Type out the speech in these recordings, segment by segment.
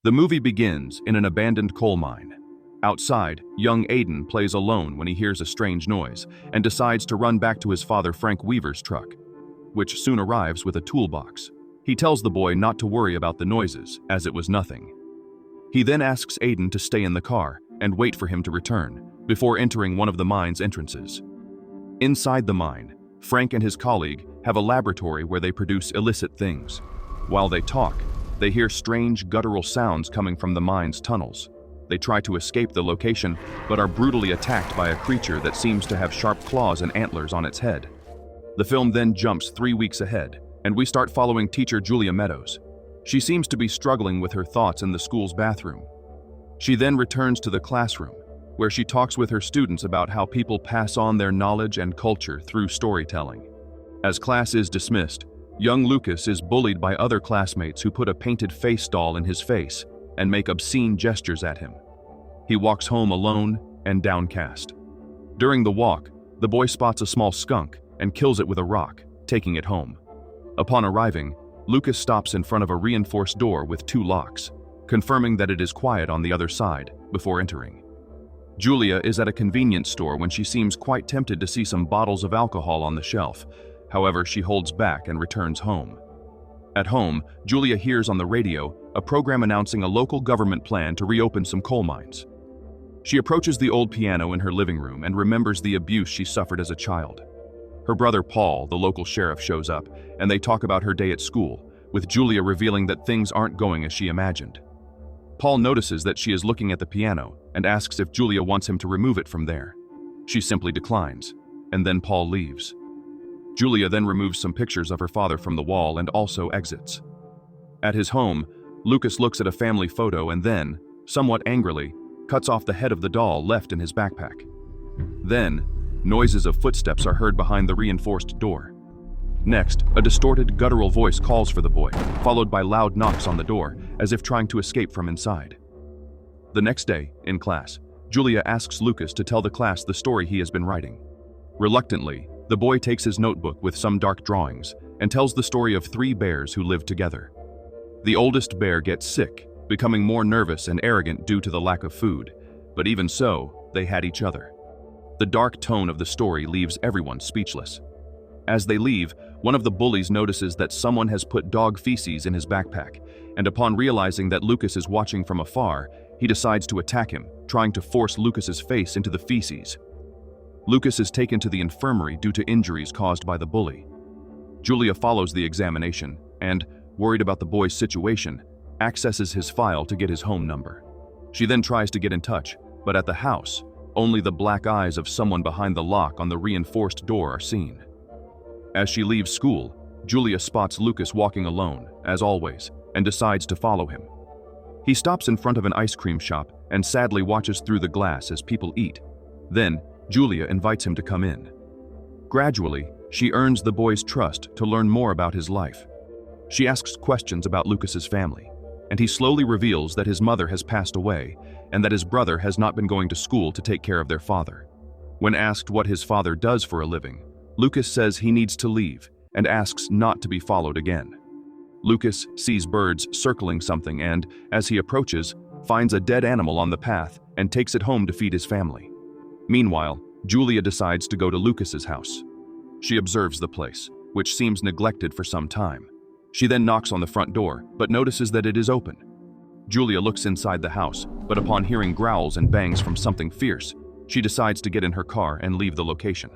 The movie begins in an abandoned coal mine. Outside, young Aiden plays alone when he hears a strange noise and decides to run back to his father Frank Weaver's truck, which soon arrives with a toolbox. He tells the boy not to worry about the noises, as it was nothing. He then asks Aiden to stay in the car and wait for him to return, before entering one of the mine's entrances. Inside the mine, Frank and his colleague have a laboratory where they produce illicit things. While they talk, they hear strange guttural sounds coming from the mine's tunnels. They try to escape the location, but are brutally attacked by a creature that seems to have sharp claws and antlers on its head. The film then jumps 3 weeks ahead, and we start following teacher Julia Meadows. She seems to be struggling with her thoughts in the school's bathroom. She then returns to the classroom, where she talks with her students about how people pass on their knowledge and culture through storytelling. As class is dismissed, young Lucas is bullied by other classmates who put a painted face doll in his face and make obscene gestures at him. He walks home alone and downcast. During the walk, the boy spots a small skunk and kills it with a rock, taking it home. Upon arriving, Lucas stops in front of a reinforced door with 2 locks, confirming that it is quiet on the other side before entering. Julia is at a convenience store when she seems quite tempted to see some bottles of alcohol on the shelf. However, she holds back and returns home. At home, Julia hears on the radio a program announcing a local government plan to reopen some coal mines. She approaches the old piano in her living room and remembers the abuse she suffered as a child. Her brother Paul, the local sheriff, shows up, and they talk about her day at school, with Julia revealing that things aren't going as she imagined. Paul notices that she is looking at the piano and asks if Julia wants him to remove it from there. She simply declines, and then Paul leaves. Julia then removes some pictures of her father from the wall and also exits. At his home, Lucas looks at a family photo and then, somewhat angrily, cuts off the head of the doll left in his backpack. Then, noises of footsteps are heard behind the reinforced door. Next, a distorted, guttural voice calls for the boy, followed by loud knocks on the door, as if trying to escape from inside. The next day, in class, Julia asks Lucas to tell the class the story he has been writing. Reluctantly, the boy takes his notebook with some dark drawings and tells the story of 3 bears who lived together. The oldest bear gets sick, becoming more nervous and arrogant due to the lack of food, but even so, they had each other. The dark tone of the story leaves everyone speechless. As they leave, one of the bullies notices that someone has put dog feces in his backpack, and upon realizing that Lucas is watching from afar, he decides to attack him, trying to force Lucas's face into the feces. Lucas is taken to the infirmary due to injuries caused by the bully. Julia follows the examination and, worried about the boy's situation, accesses his file to get his home number. She then tries to get in touch, but at the house, only the black eyes of someone behind the lock on the reinforced door are seen. As she leaves school, Julia spots Lucas walking alone, as always, and decides to follow him. He stops in front of an ice cream shop and sadly watches through the glass as people eat. Then, Julia invites him to come in. Gradually, she earns the boy's trust to learn more about his life. She asks questions about Lucas's family, and he slowly reveals that his mother has passed away and that his brother has not been going to school to take care of their father. When asked what his father does for a living, Lucas says he needs to leave and asks not to be followed again. Lucas sees birds circling something and, as he approaches, finds a dead animal on the path and takes it home to feed his family. Meanwhile, Julia decides to go to Lucas's house. She observes the place, which seems neglected for some time. She then knocks on the front door, but notices that it is open. Julia looks inside the house, but upon hearing growls and bangs from something fierce, she decides to get in her car and leave the location.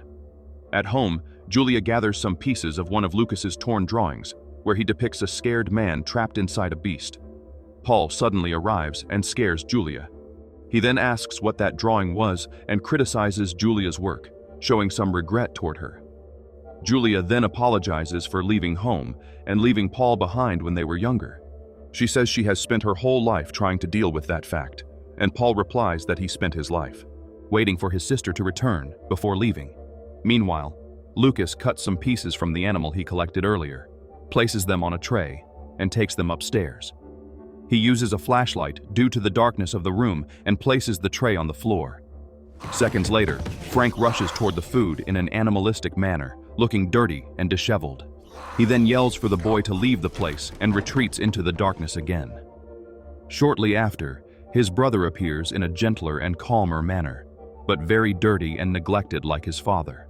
At home, Julia gathers some pieces of one of Lucas's torn drawings, where he depicts a scared man trapped inside a beast. Paul suddenly arrives and scares Julia. He then asks what that drawing was and criticizes Julia's work, showing some regret toward her. Julia then apologizes for leaving home and leaving Paul behind when they were younger. She says she has spent her whole life trying to deal with that fact, and Paul replies that he spent his life waiting for his sister to return before leaving. Meanwhile, Lucas cuts some pieces from the animal he collected earlier, places them on a tray, and takes them upstairs. He uses a flashlight due to the darkness of the room and places the tray on the floor. Seconds later, Frank rushes toward the food in an animalistic manner, looking dirty and disheveled. He then yells for the boy to leave the place and retreats into the darkness again. Shortly after, his brother appears in a gentler and calmer manner, but very dirty and neglected like his father.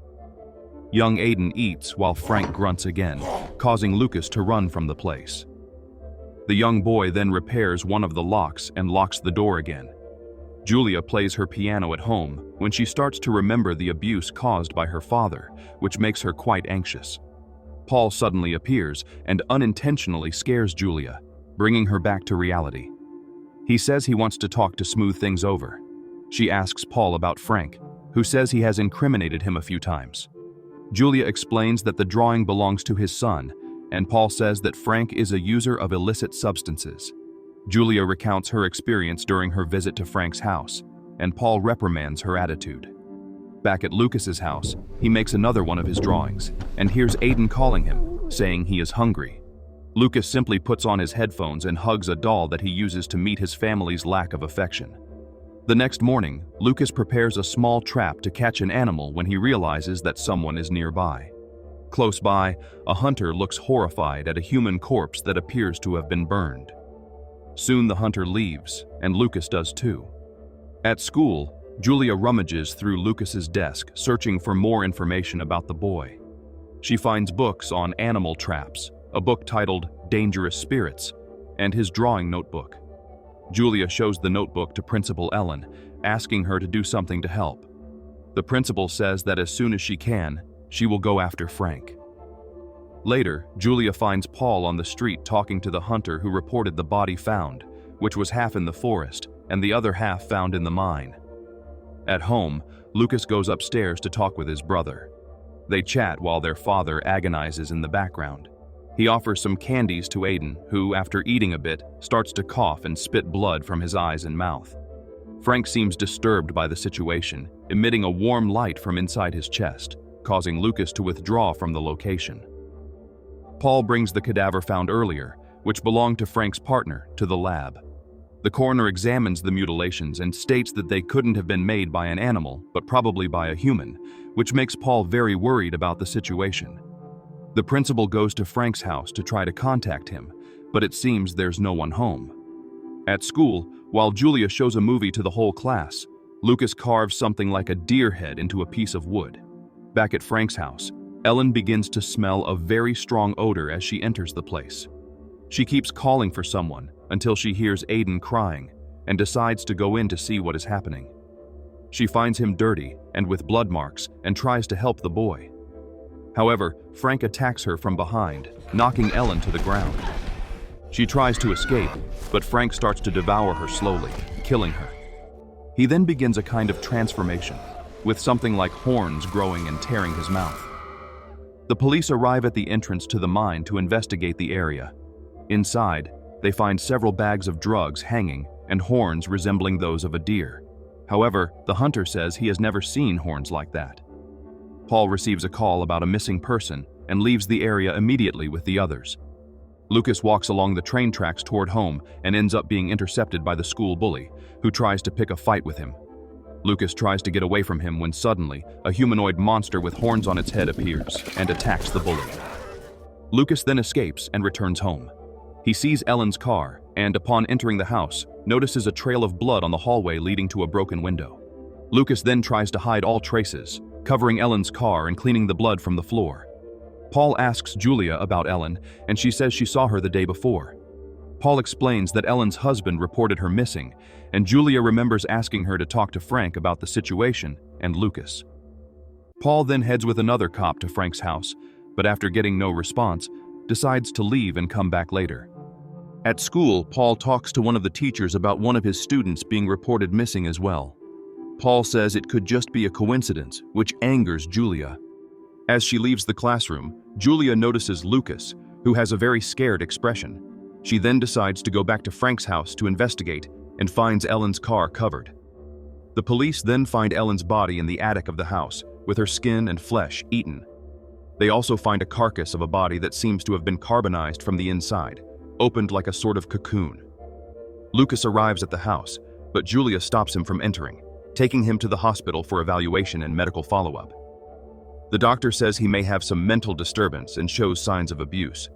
Young Aiden eats while Frank grunts again, causing Lucas to run from the place. The young boy then repairs one of the locks and locks the door again. Julia plays her piano at home when she starts to remember the abuse caused by her father, which makes her quite anxious. Paul suddenly appears and unintentionally scares Julia, bringing her back to reality. He says he wants to talk to smooth things over. She asks Paul about Frank, who says he has incriminated him a few times. Julia explains that the drawing belongs to his son, and Paul says that Frank is a user of illicit substances. Julia recounts her experience during her visit to Frank's house, and Paul reprimands her attitude. Back at Lucas's house, he makes another one of his drawings, and hears Aiden calling him, saying he is hungry. Lucas simply puts on his headphones and hugs a doll that he uses to meet his family's lack of affection. The next morning, Lucas prepares a small trap to catch an animal when he realizes that someone is nearby. Close by, a hunter looks horrified at a human corpse that appears to have been burned. Soon the hunter leaves, and Lucas does too. At school, Julia rummages through Lucas's desk, searching for more information about the boy. She finds books on animal traps, a book titled Dangerous Spirits, and his drawing notebook. Julia shows the notebook to Principal Ellen, asking her to do something to help. The principal says that as soon as she can, she will go after Frank. Later, Julia finds Paul on the street talking to the hunter who reported the body found, which was half in the forest and the other half found in the mine. At home, Lucas goes upstairs to talk with his brother. They chat while their father agonizes in the background. He offers some candies to Aiden, who, after eating a bit, starts to cough and spit blood from his eyes and mouth. Frank seems disturbed by the situation, emitting a warm light from inside his chest, causing Lucas to withdraw from the location. Paul brings the cadaver found earlier, which belonged to Frank's partner, to the lab. The coroner examines the mutilations and states that they couldn't have been made by an animal, but probably by a human, which makes Paul very worried about the situation. The principal goes to Frank's house to try to contact him, but it seems there's no one home. At school, while Julia shows a movie to the whole class, Lucas carves something like a deer head into a piece of wood. Back at Frank's house, Ellen begins to smell a very strong odor as she enters the place. She keeps calling for someone until she hears Aiden crying and decides to go in to see what is happening. She finds him dirty and with blood marks and tries to help the boy. However, Frank attacks her from behind, knocking Ellen to the ground. She tries to escape, but Frank starts to devour her slowly, killing her. He then begins a kind of transformation, with something like horns growing and tearing his mouth. The police arrive at the entrance to the mine to investigate the area. Inside, they find several bags of drugs hanging and horns resembling those of a deer. However, the hunter says he has never seen horns like that. Paul receives a call about a missing person and leaves the area immediately with the others. Lucas walks along the train tracks toward home and ends up being intercepted by the school bully, who tries to pick a fight with him. Lucas tries to get away from him when suddenly, a humanoid monster with horns on its head appears and attacks the bully. Lucas then escapes and returns home. He sees Ellen's car and, upon entering the house, notices a trail of blood on the hallway leading to a broken window. Lucas then tries to hide all traces, covering Ellen's car and cleaning the blood from the floor. Paul asks Julia about Ellen, and she says she saw her the day before. Paul explains that Ellen's husband reported her missing, and Julia remembers asking her to talk to Frank about the situation and Lucas. Paul then heads with another cop to Frank's house, but after getting no response, decides to leave and come back later. At school, Paul talks to one of the teachers about one of his students being reported missing as well. Paul says it could just be a coincidence, which angers Julia. As she leaves the classroom, Julia notices Lucas, who has a very scared expression. She then decides to go back to Frank's house to investigate and finds Ellen's car covered. The police then find Ellen's body in the attic of the house, with her skin and flesh eaten. They also find a carcass of a body that seems to have been carbonized from the inside, opened like a sort of cocoon. Lucas arrives at the house, but Julia stops him from entering, taking him to the hospital for evaluation and medical follow-up. The doctor says he may have some mental disturbance and shows signs of abuse.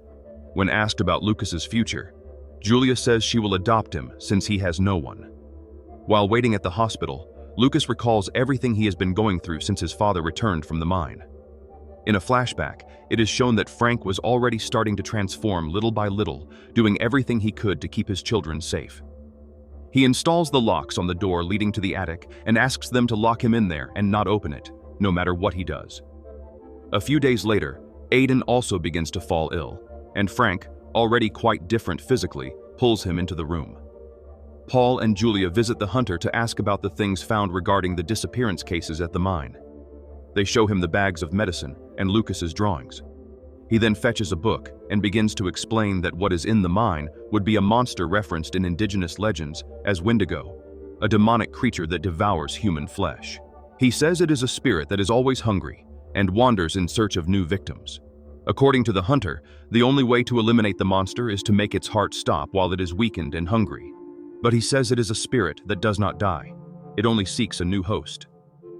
When asked about Lucas's future, Julia says she will adopt him since he has no one. While waiting at the hospital, Lucas recalls everything he has been going through since his father returned from the mine. In a flashback, it is shown that Frank was already starting to transform little by little, doing everything he could to keep his children safe. He installs the locks on the door leading to the attic and asks them to lock him in there and not open it, no matter what he does. A few days later, Aiden also begins to fall ill, and Frank, already quite different physically, pulls him into the room. Paul and Julia visit the hunter to ask about the things found regarding the disappearance cases at the mine. They show him the bags of medicine and Lucas's drawings. He then fetches a book and begins to explain that what is in the mine would be a monster referenced in indigenous legends as wendigo, a demonic creature that devours human flesh. He says it is a spirit that is always hungry and wanders in search of new victims. According to the hunter, the only way to eliminate the monster is to make its heart stop while it is weakened and hungry. But he says it is a spirit that does not die. It only seeks a new host.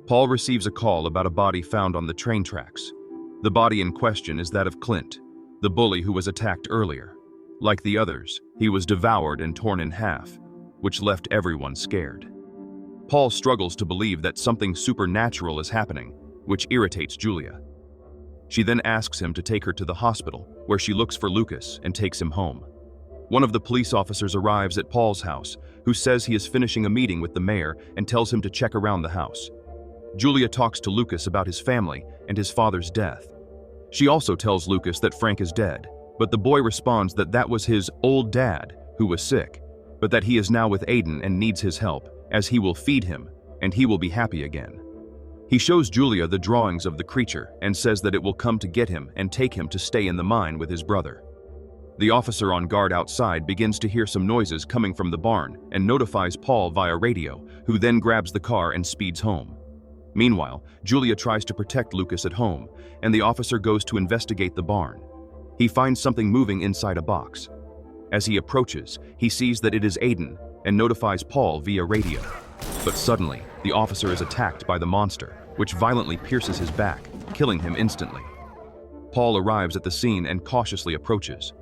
Paul receives a call about a body found on the train tracks. The body in question is that of Clint, the bully who was attacked earlier. Like the others, he was devoured and torn in half, which left everyone scared. Paul struggles to believe that something supernatural is happening, which irritates Julia. She then asks him to take her to the hospital, where she looks for Lucas and takes him home. One of the police officers arrives at Paul's house, who says he is finishing a meeting with the mayor and tells him to check around the house. Julia talks to Lucas about his family and his father's death. She also tells Lucas that Frank is dead, but the boy responds that that was his old dad who was sick, but that he is now with Aiden and needs his help, as he will feed him and he will be happy again. He shows Julia the drawings of the creature and says that it will come to get him and take him to stay in the mine with his brother. The officer on guard outside begins to hear some noises coming from the barn and notifies Paul via radio, who then grabs the car and speeds home. Meanwhile, Julia tries to protect Lucas at home, and the officer goes to investigate the barn. He finds something moving inside a box. As he approaches, he sees that it is Aiden and notifies Paul via radio. But suddenly, the officer is attacked by the monster, which violently pierces his back, killing him instantly. Paul arrives at the scene and cautiously approaches.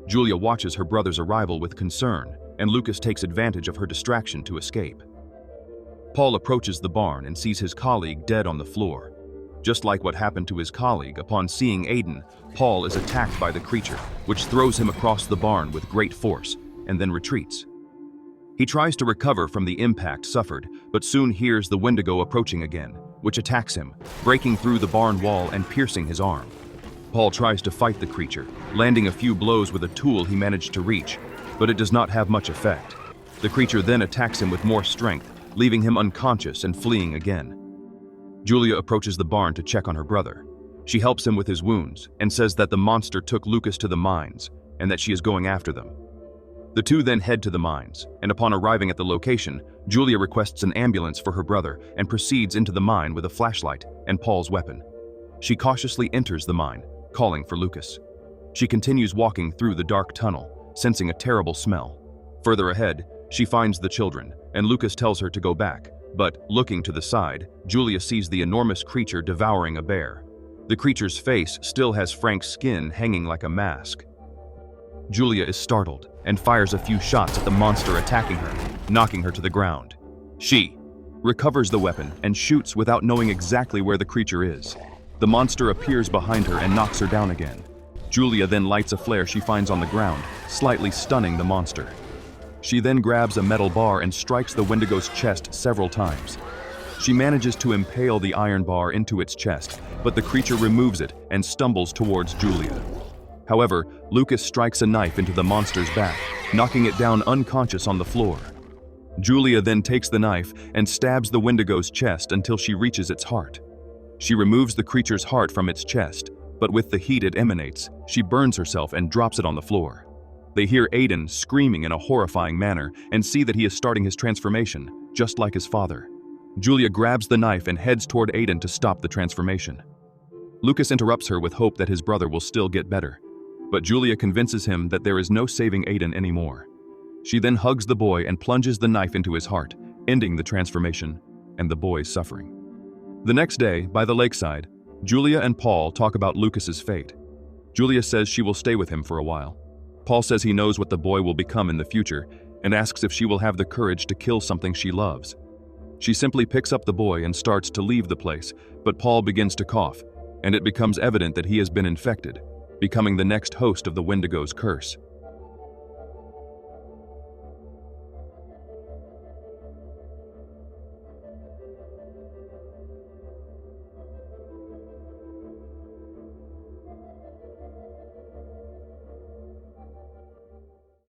Julia watches her brother's arrival with concern, and Lucas takes advantage of her distraction to escape. Paul approaches the barn and sees his colleague dead on the floor. Just like what happened to his colleague, upon seeing Aiden, Paul is attacked by the creature, which throws him across the barn with great force, and then retreats. He tries to recover from the impact suffered, but soon hears the wendigo approaching again, which attacks him, breaking through the barn wall and piercing his arm. Paul tries to fight the creature, landing a few blows with a tool he managed to reach, but it does not have much effect. The creature then attacks him with more strength, leaving him unconscious and fleeing again. Julia approaches the barn to check on her brother. She helps him with his wounds and says that the monster took Lucas to the mines and that she is going after them. The two then head to the mines, and upon arriving at the location, Julia requests an ambulance for her brother and proceeds into the mine with a flashlight and Paul's weapon. She cautiously enters the mine, calling for Lucas. She continues walking through the dark tunnel, sensing a terrible smell. Further ahead, she finds the children, and Lucas tells her to go back, but, looking to the side, Julia sees the enormous creature devouring a bear. The creature's face still has Frank's skin hanging like a mask. Julia is startled and fires a few shots at the monster attacking her, knocking her to the ground. She recovers the weapon and shoots without knowing exactly where the creature is. The monster appears behind her and knocks her down again. Julia then lights a flare she finds on the ground, slightly stunning the monster. She then grabs a metal bar and strikes the wendigo's chest several times. She manages to impale the iron bar into its chest, but the creature removes it and stumbles towards Julia. However, Lucas strikes a knife into the monster's back, knocking it down unconscious on the floor. Julia then takes the knife and stabs the wendigo's chest until she reaches its heart. She removes the creature's heart from its chest, but with the heat it emanates, she burns herself and drops it on the floor. They hear Aiden screaming in a horrifying manner and see that he is starting his transformation, just like his father. Julia grabs the knife and heads toward Aiden to stop the transformation. Lucas interrupts her with hope that his brother will still get better, but Julia convinces him that there is no saving Aiden anymore. She then hugs the boy and plunges the knife into his heart, ending the transformation and the boy's suffering. The next day, by the lakeside, Julia and Paul talk about Lucas's fate. Julia says she will stay with him for a while. Paul says he knows what the boy will become in the future and asks if she will have the courage to kill something she loves. She simply picks up the boy and starts to leave the place, but Paul begins to cough, and it becomes evident that he has been infected, becoming the next host of the Wendigo's curse.